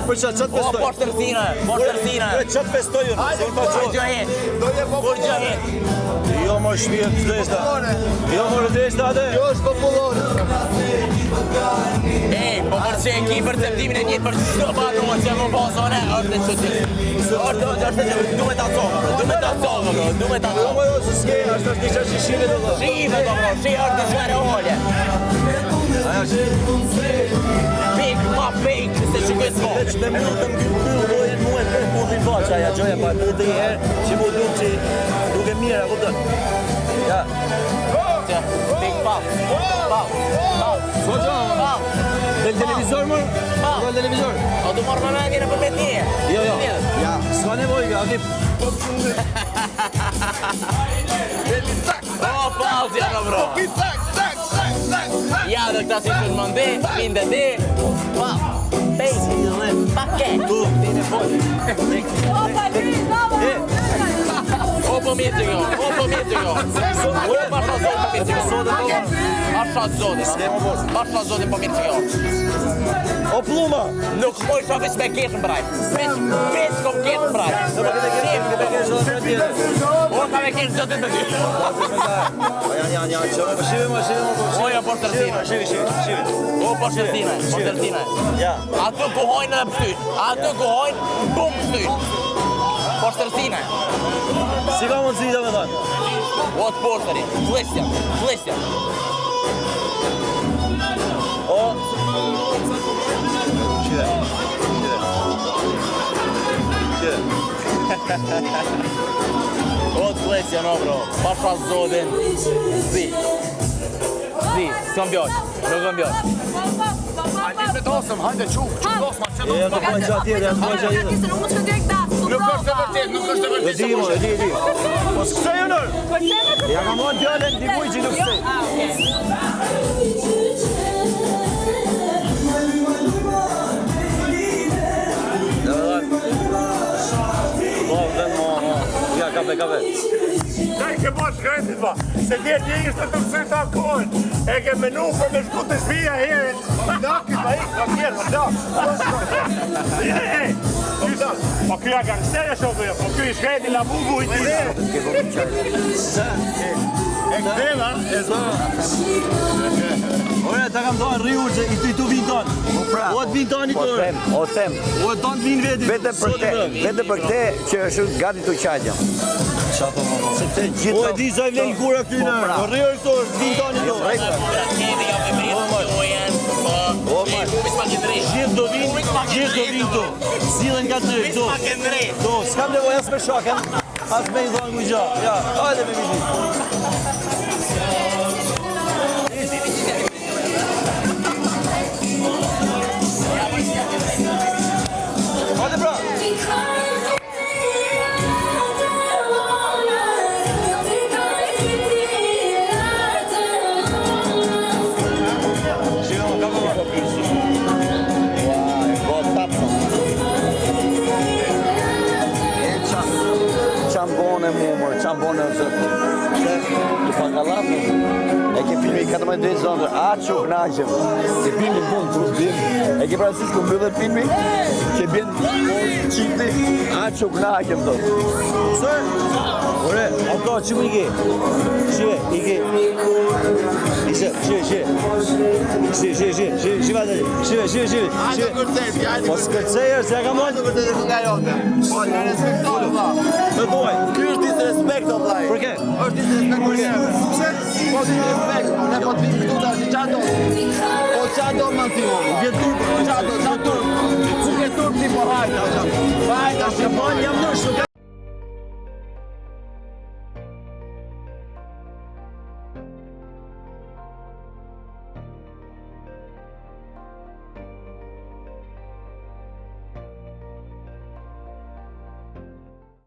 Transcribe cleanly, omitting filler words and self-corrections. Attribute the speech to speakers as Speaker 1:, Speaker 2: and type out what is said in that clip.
Speaker 1: Për çat festoj.
Speaker 2: Po shtërsina.
Speaker 1: Çat festoj unë. Kur gjë het. Jo më shpirë të drejta. Jo më drejta atë. Jo është popullore.
Speaker 2: Po përse e ki për septimin e njët për çdo banon që më pasone, është çuti. Duhet ta çojmë.
Speaker 1: Po jo s'ke, është diçka që shihet ato.
Speaker 2: Shihet ato, është çfarë ole. Pik, ma pik, se që këtë s'ko.
Speaker 1: Veç me mund të mbyllojnë mu e për mundin faqë, aja gjoja pa mund të i herë që mu duke që duke mirë, a kuptën? Ja.
Speaker 2: Pik, pap.
Speaker 1: Del televizor më? Del televizor?
Speaker 2: O du marrë më mendjene për me tje?
Speaker 1: Jo. Ja, s'ka nevoj, akim.
Speaker 2: O, falë janë bro. Ja, dhe këta si të mëndi, vinde di. Pa, pejsi, pakke.
Speaker 1: Tu, ti me folë.
Speaker 2: O, po mirë të jo. Pasha zotin po mirë të jo.
Speaker 1: O pluma!
Speaker 2: Nuk moj shofis me keshën braj. Pes kom keshën braj. O, ka me keshën zotin të keshën.
Speaker 1: Janë, shive më.
Speaker 2: Oja, po shtërsina. O, po shtërsina.
Speaker 1: Ja.
Speaker 2: Ato ku hojnë edhe pëstyt. Bum pëstyt. Po shtërsina.
Speaker 1: Si ka mundësi të me thënë?
Speaker 2: O, të portëri. Flesja.
Speaker 1: O. Qire.
Speaker 2: O, të flesja, no, bro. Pasha zotin. Zi, s'kam bjoq. Nuk kam bjoq.
Speaker 3: Hajde me tosëm, hajde quk tosma, që
Speaker 1: E, ka pojnë gjatë tjetë,
Speaker 3: Nuk është e vërtet.
Speaker 1: E di. Po s'kësaj e nërë? Ja ka mojnë djallën, di mujë që nuk s'kësaj. Ja, kape.
Speaker 3: Da i ke po shkretit ba, se djetë një ishte të mësë të akojnë. E ke menu për me shku të shpija herën. Nakit ba ikë, ka mjerë, Po kja gangster e shokëja, po kja i shkreti la bubu i tine. E këtela, e zonë.
Speaker 1: Ore, ta kam thonë rriu që i tu vinë tonë. O të vinë tonë i tërë.
Speaker 4: O them.
Speaker 1: O të tonë të vinë veti.
Speaker 4: Vete për te që është gati të qajja.
Speaker 1: O e di sa i vlenë kura këtyne. O rriu këto është vinë tonë i tërë. Gjithë do vinë tu. Zilën ka të tu. S'kam nevoj as me shakën. As me i dhonë kujgja. Ja, hajde me viti. Hajde pra!
Speaker 4: Qambone të pakallatë. E ke filmi 14 zonë, atë që knaqëm. Se filmi punë të rrëzbim. E ke prasis ku mbyllet filmi, që bjen qifti, atë që knaqëm të.
Speaker 1: Se? Ore, ato që më i ke? Shive, i ke? Shive. Po s'kërcej është, ja ka mojnë?
Speaker 3: Kërtet e nga jote. Po, në respektohë, vla.
Speaker 1: Të dojnë.
Speaker 3: Ky është disrespekt, o vlaj.
Speaker 1: Për ke?
Speaker 3: është disrespekt për njerë. Po disrespekt, ne po të vinë këtu të ashtë qato. Po qato më të timo.
Speaker 1: Vjetë turpë.
Speaker 3: Qato. Ku ke turpë ti po hajtë. Hajtë, ashtë
Speaker 1: Jam